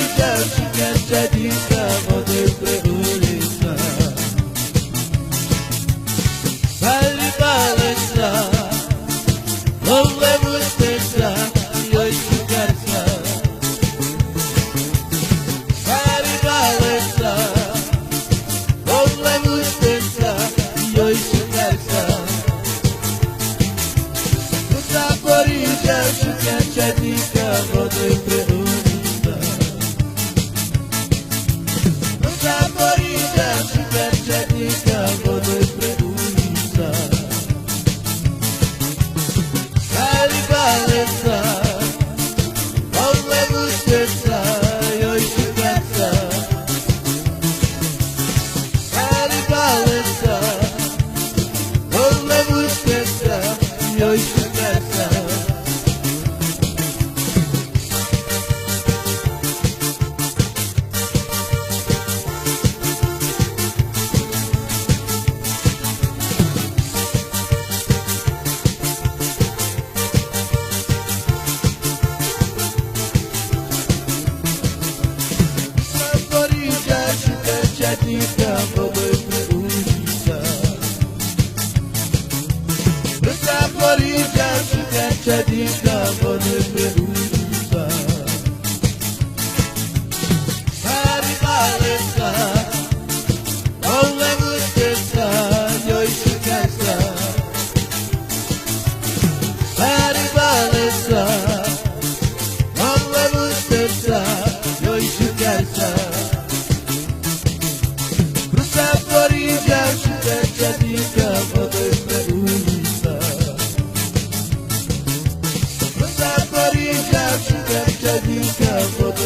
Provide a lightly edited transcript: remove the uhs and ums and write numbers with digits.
Zaporižia și Călceadică văd spre ulița. Bali balesa, ole musteța, eu și Cărța. Bali balesa, ole musteța, eu și Cărța. Zaporižia și Călceadică văd spre ulița. Zaporižia și Călceadică văd spre ulița. Bali balesa, ole musteța, eu și Cărța. Bali balesa, ole musteța, eu și Cărța. Zaporižia și Călceadică văd spre ulița. Zaporižia și Călceadică văd spre ulița. Bali balesa, ole musteța, eu și Cărța. Bali balesa, ole musteța, eu și Cărța. Zaporižia și Călceadică văd spre ulița. Zaporižia și Călceadică văd